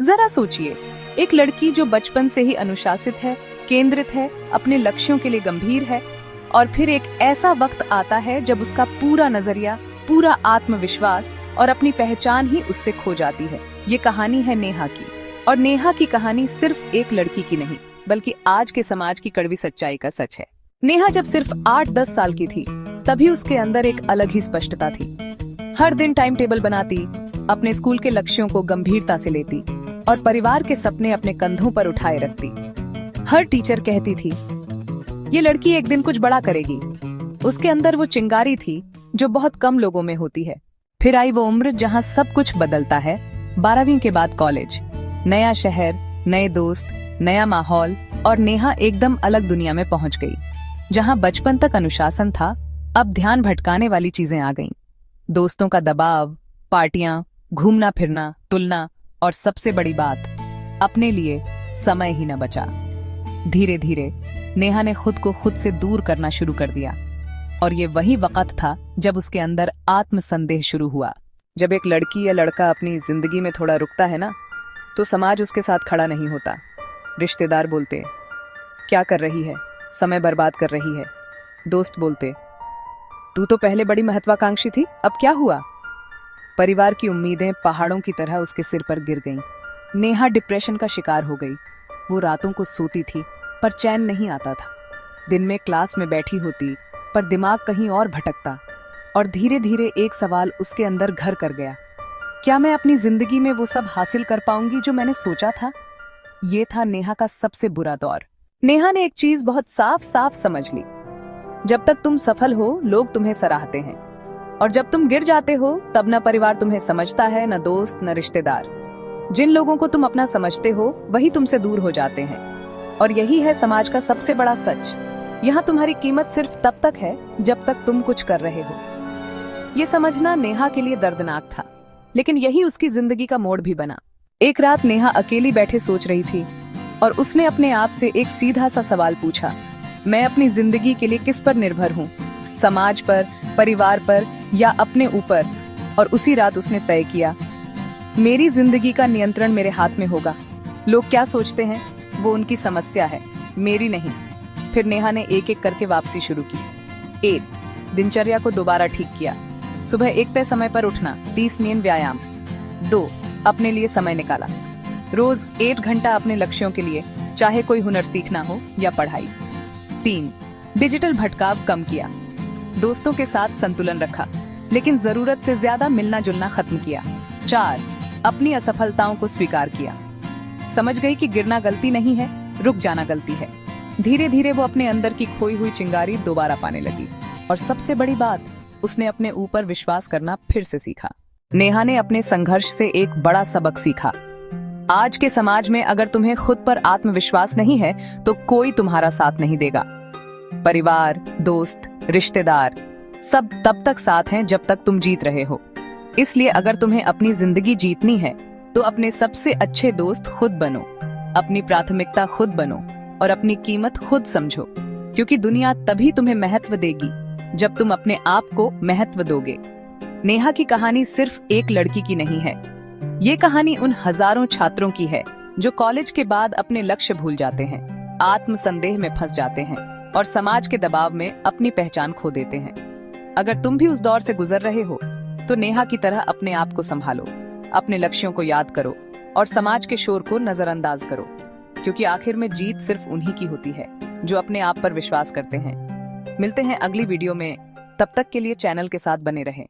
जरा सोचिए, एक लड़की जो बचपन से ही अनुशासित है, केंद्रित है, अपने लक्ष्यों के लिए गंभीर है, और फिर एक ऐसा वक्त आता है जब उसका पूरा नजरिया, पूरा आत्मविश्वास और अपनी पहचान ही उससे खो जाती है। ये कहानी है नेहा की। और नेहा की कहानी सिर्फ एक लड़की की नहीं, बल्कि आज के समाज की कड़वी सच्चाई का सच है। नेहा जब सिर्फ 8-10 साल की थी, तभी उसके अंदर एक अलग ही स्पष्टता थी। हर दिन टाइम टेबल बनाती, अपने स्कूल के लक्ष्यों को गंभीरता से लेती और परिवार के सपने अपने कंधों पर उठाए रखती। हर टीचर कहती थी, ये लड़की एक दिन कुछ बड़ा करेगी। उसके अंदर वो चिंगारी थी जो बहुत कम लोगों में होती है। फिर आई वो उम्र जहां सब कुछ बदलता है। 12वीं के बाद कॉलेज, नया शहर, नए दोस्त, नया माहौल, और नेहा एकदम अलग दुनिया में पहुंच गई। जहां बचपन तक अनुशासन था, अब ध्यान भटकाने वाली चीजें आ गईं। दोस्तों का दबाव, पार्टियां, घूमना फिरना, तुलना, और सबसे बड़ी बात, अपने लिए समय ही न बचा। धीरे धीरे नेहा ने खुद को खुद से दूर करना शुरू कर दिया। और ये वही वक्त था जब उसके अंदर आत्मसंदेह शुरू हुआ। जब एक लड़की या लड़का अपनी जिंदगी में थोड़ा रुकता है ना, तो समाज उसके साथ खड़ा नहीं होता। रिश्तेदार बोलते, क्या कर रही है, समय बर्बाद कर रही है। दोस्त बोलते, तू तो पहले बड़ी महत्वाकांक्षी थी, अब क्या हुआ। परिवार की उम्मीदें पहाड़ों की तरह उसके सिर पर गिर गईं। नेहा डिप्रेशन का शिकार हो गई। वो रातों को सोती थी, पर चैन नहीं आता था। दिन में क्लास में बैठी होती, पर दिमाग कहीं और भटकता। और धीरे धीरे एक सवाल उसके अंदर घर कर गया, क्या मैं अपनी जिंदगी में वो सब हासिल कर पाऊंगी जो मैंने सोचा था। ये था नेहा का सबसे बुरा दौर। नेहा ने एक चीज बहुत साफ साफ समझ ली, जब तक तुम सफल हो, लोग तुम्हें सराहते हैं, और जब तुम गिर जाते हो, तब न परिवार तुम्हें समझता है, न दोस्त, न रिश्तेदार। जिन लोगों को तुम अपना समझते हो, वही तुमसे दूर हो जाते हैं। और यही है समाज का सबसे बड़ा सच। यहाँ तुम्हारी कीमत सिर्फ तब तक है जब तक तुम कुछ कर रहे हो। ये समझना नेहा के लिए दर्दनाक था, लेकिन यही उसकी जिंदगी का मोड़ भी बना। एक रात नेहा अकेली बैठे सोच रही थी, और उसने अपने आप से एक सीधा सा सवाल पूछा, मैं अपनी जिंदगी के लिए किस पर निर्भर हूँ, समाज पर, परिवार पर, या अपने ऊपर। और उसी रात उसने तय किया, मेरी जिंदगी का नियंत्रण मेरे हाथ में होगा। लोग क्या सोचते हैं वो उनकी समस्या है, मेरी नहीं। फिर नेहा ने एक एक करके वापसी शुरू की। 1. दिनचर्या को दोबारा ठीक किया। सुबह एक तय समय पर उठना, 30 मिनट व्यायाम। 2. अपने लिए समय निकाला। रोज 1 घंटा अपने लक्ष्यों के लिए, चाहे कोई हुनर सीखना हो या पढ़ाई। 3. डिजिटल भटकाव कम किया। दोस्तों के साथ संतुलन रखा, लेकिन जरूरत से ज्यादा मिलना जुलना खत्म किया। 4. अपनी असफलताओं को स्वीकार किया। समझ गई कि गिरना गलती नहीं है, रुक जाना गलती है। धीरे धीरे वो अपने अंदर की खोई हुई चिंगारी दोबारा पाने लगी। और सबसे बड़ी बात, उसने अपने ऊपर विश्वास करना फिर से सीखा। नेहा ने अपने संघर्ष से एक बड़ा सबक सीखा। आज के समाज में अगर तुम्हें खुद पर आत्मविश्वास नहीं है, तो कोई तुम्हारा साथ नहीं देगा। परिवार, दोस्त, रिश्तेदार, सब तब तक साथ हैं जब तक तुम जीत रहे हो। इसलिए अगर तुम्हें अपनी जिंदगी जीतनी है, तो अपने सबसे अच्छे दोस्त खुद बनो, अपनी प्राथमिकता खुद बनो, और अपनी कीमत खुद समझो। क्योंकि दुनिया तभी तुम्हें महत्व देगी जब तुम अपने आप को महत्व दोगे। नेहा की कहानी सिर्फ एक लड़की की नहीं है। ये कहानी उन हजारों छात्रों की है जो कॉलेज के बाद अपने लक्ष्य भूल जाते हैं, आत्मसंदेह में फंस जाते हैं, और समाज के दबाव में अपनी पहचान खो देते हैं। अगर तुम भी उस दौर से गुजर रहे हो, तो नेहा की तरह अपने आप को संभालो, अपने लक्ष्यों को याद करो, और समाज के शोर को नजरअंदाज करो। क्योंकि आखिर में जीत सिर्फ उन्हीं की होती है जो अपने आप पर विश्वास करते हैं। मिलते हैं अगली वीडियो में, तब तक के लिए चैनल के साथ बने रहें।